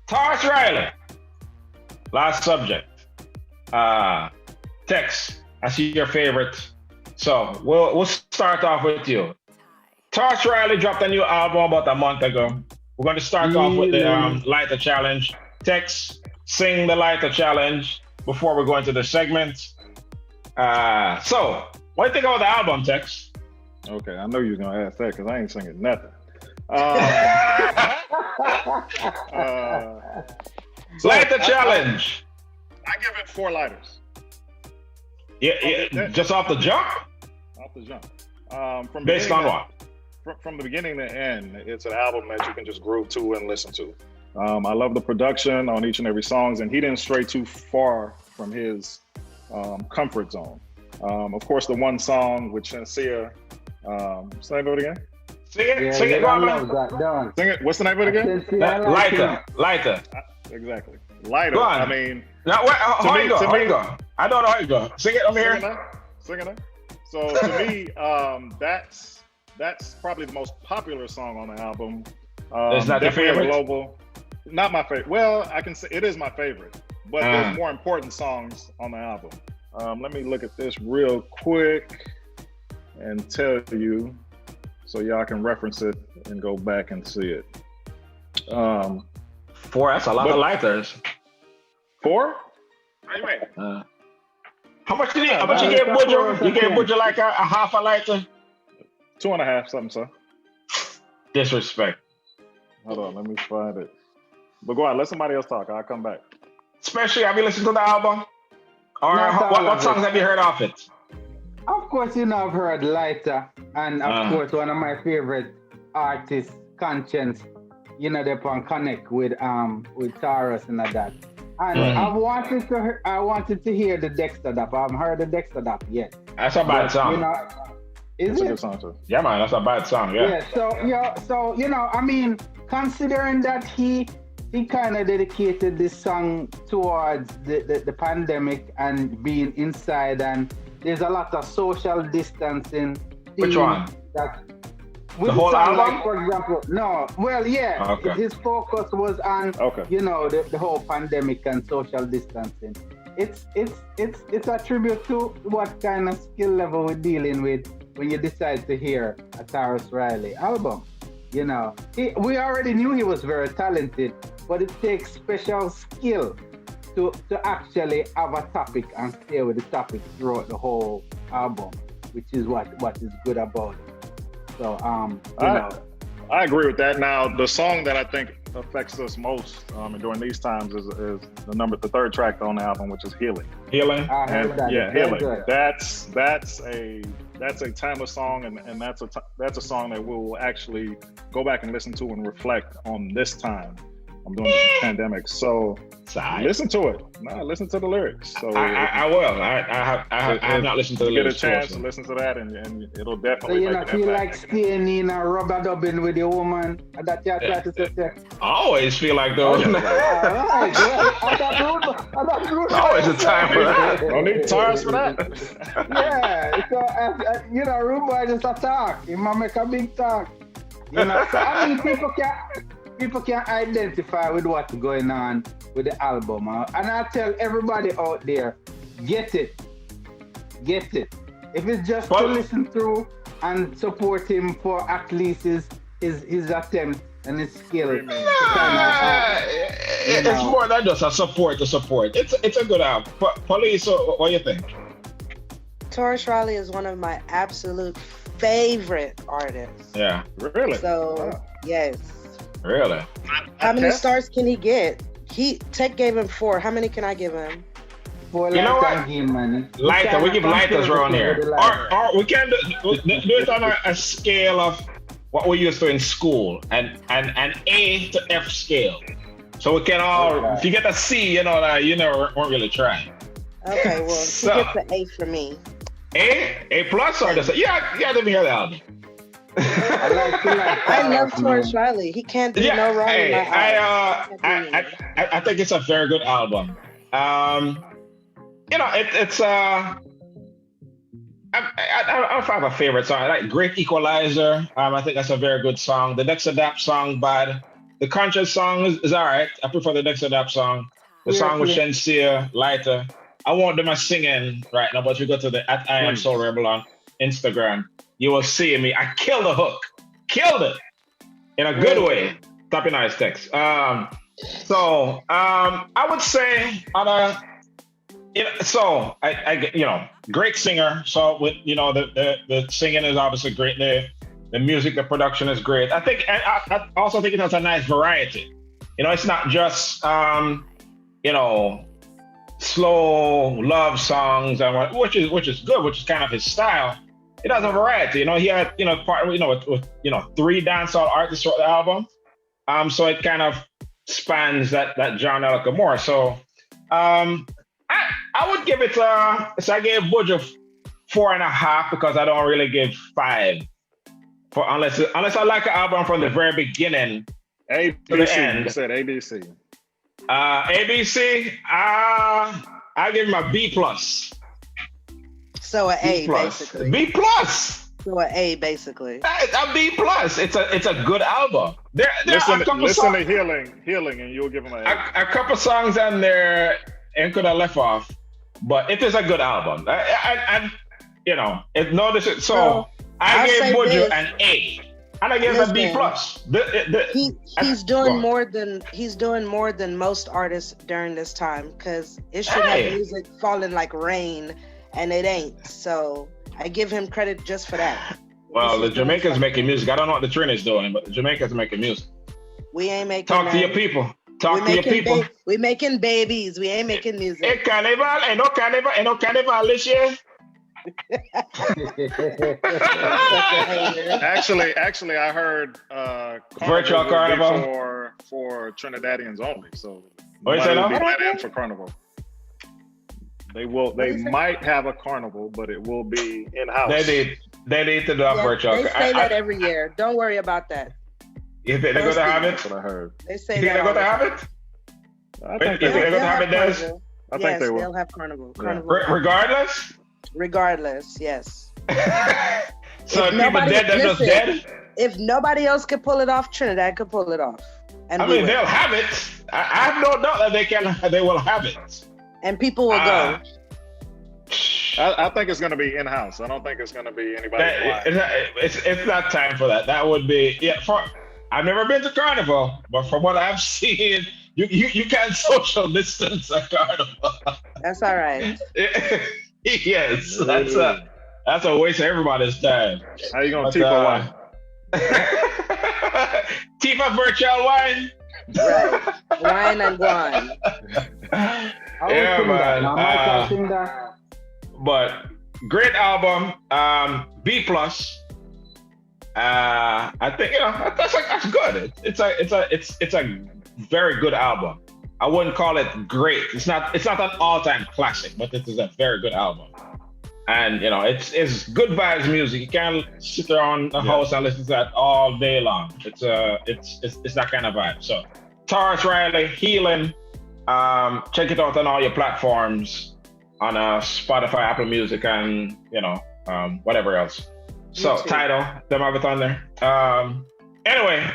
Tarrus Riley. Last subject. Tex. I see your favorite. So we'll start off with you. Tarrus Riley dropped a new album about a month ago. We're going to start off with the lighter challenge. Tex, sing the lighter challenge before we go into the segment. So, what do you think about the album, Tex? Okay, I know you was gonna ask that because I ain't singing nothing. Lighter challenge. I give it 4 lighters. Yeah, just off the jump? Off the jump. Based on what? From the beginning to end, it's an album that you can just groove to and listen to. I love the production on each and every songs, and he didn't stray too far from his comfort zone. Of course, the one song with Shenseea. What's the name of it again? Sing it, sing it, go on. Sing it. What's the name of it again? Lighter. Exactly. Lighter. Go on. I mean, now, how you go? I don't know how you go. Sing it over here. Sing it. So to me, that's probably the most popular song on the album. It's not your favorite? Global. Not my favorite. Well, I can say it is my favorite, but there's more important songs on the album. Let me look at this real quick and tell you so y'all can reference it and go back and see it. 4, that's a lot of lighters. 4? How much you gave Buju? You gave Buju like a half a lighter? 2.5, something, so. Disrespect. Hold on, let me find it. But go on, let somebody else talk. I'll come back. Especially, have you listened to the album? Or what songs have you heard off it? Of course, I've heard Lighter, and of course, one of my favorite artists, Conscience. They're on Connect with Tarrus and that. And I wanted to hear the Dexter dap. I haven't heard the Dexter dap yet. That's a bad song. Is a it? good song too. Yeah, man, that's a bad song. Yeah. So I mean, considering that he kind of dedicated this song towards the pandemic and being inside, and there's a lot of social distancing. Which one? The whole album? Like, for example, no. Well, yeah. Okay. His focus was on, the whole pandemic and social distancing. It's a tribute to what kind of skill level we're dealing with when you decide to hear a Tarrus Riley album. We already knew he was very talented, but it takes special skill to actually have a topic and stay with the topic throughout the whole album, which is what is good about it. So, I agree with that. Now, the song that I think affects us most during these times is the 3rd track on the album, which is Healing. Healing? Healing. That's a timeless song, and that's a song that we'll actually go back and listen to and reflect on this time. I'm doing the pandemic, so listen to it. Listen to the lyrics. So I will. I have not listened to the lyrics. Get a chance to listen to that, and it'll definitely. So you feel like staying in a rubber dubbing with your woman, and that you try to say. I always feel like though. Always a time for that. Don't need Tarrus for that. Yeah. So rude boy just a talk. He might make a big talk. So I mean, people can identify with what's going on with the album. And I tell everybody out there, get it. If it's just to listen through and support him for at least his attempt and his skill. It's more than just a support to support. It's a good album. Police, what do you think? Tarrus Riley is one of my absolute favorite artists. Yeah. Really? So, yes. Really? How many stars can he get? Tech gave him 4. How many can I give him? 4 you know what? Lighter. We give lighters around here. Or we can do it on a scale of what we used to in school, and an A to F scale. So we can all, if you get a C, weren't really trying. Okay, well, he gets an A for me. A plus or just let me hear the album. I love Tarrus Riley. He can't do no wrong in my eyes. I think it's a very good album. It's I don't have a favorite song. I like Great Equalizer. I think that's a very good song. The Dexter Dap song, bad. The conscious song is all right. I prefer the Dexter Dap song. The song with Shensia, Lighter. I won't do my singing right now, but you go to the at I Am Soul Rebel on Instagram. You will see me. I killed the hook. Killed it. In a good way. Top nice text. I would say on a I great singer. So with the singing is obviously great. The music, the production is great. I also think it has a nice variety. It's not just slow love songs and which is good, which is kind of his style. It has a variety. He had with 3 dancehall artists wrote the album. So it kind of spans that genre a little more. So I would give it so I gave Budge a 4.5 because I don't really give 5 unless I like an album from the very beginning to the end. You said ABC. ABC, I give him a B plus. So an A basically. B plus. So an A basically. A B plus. It's a good album. Listen to Healing, and you'll give him a couple songs on there and could have left off, but it is a good album. I gave Budge an A. And I gave him a B plus. He's doing more than most artists during this time because it should have music falling like rain, and it ain't. So I give him credit just for that. Well, the Jamaicans making music. I don't know what the Trinity's doing, but the Jamaicans making music. We ain't making. Talk to your people. Talk to your people. We making babies. We ain't making music. Hey, Carnival, ain't no Carnival this year. Actually, I heard virtual Carnival for Trinidadians only. So what you say now? For Carnival. They might have a carnival, but it will be in-house. They need to do a virtual. They say that every year. Don't worry about that. You think they're going to have it? That's what I heard. They say they're going to have it? I think they're going to have it, Des? I think they will. They'll have carnival. Regardless? Regardless, yes. So if people dead, they're just dead? If nobody else could pull it off, Trinidad could pull it off. And they'll have it. I have no doubt that they will have it. And people will go. I think it's going to be in-house. I don't think it's going to be anybody. It's not time for that. That would be I've never been to Carnival, but from what I've seen, you can't social distance at Carnival. That's all right. Yes, that's a waste of everybody's time. How you gonna Tifa wine? Tifa virtual wine. Right, wine and wine. Yeah, man. But great album. B plus. I think that's good. It's a very good album. I wouldn't call it great. It's not an all-time classic, but it is a very good album. And it's good vibes music. You can't sit around the house and listen to that all day long. It's that kind of vibe. So Tarrus Riley, Healing. Check it out on all your platforms, on Spotify, Apple Music, and whatever else. So Tidal, them have it on there. Anyway,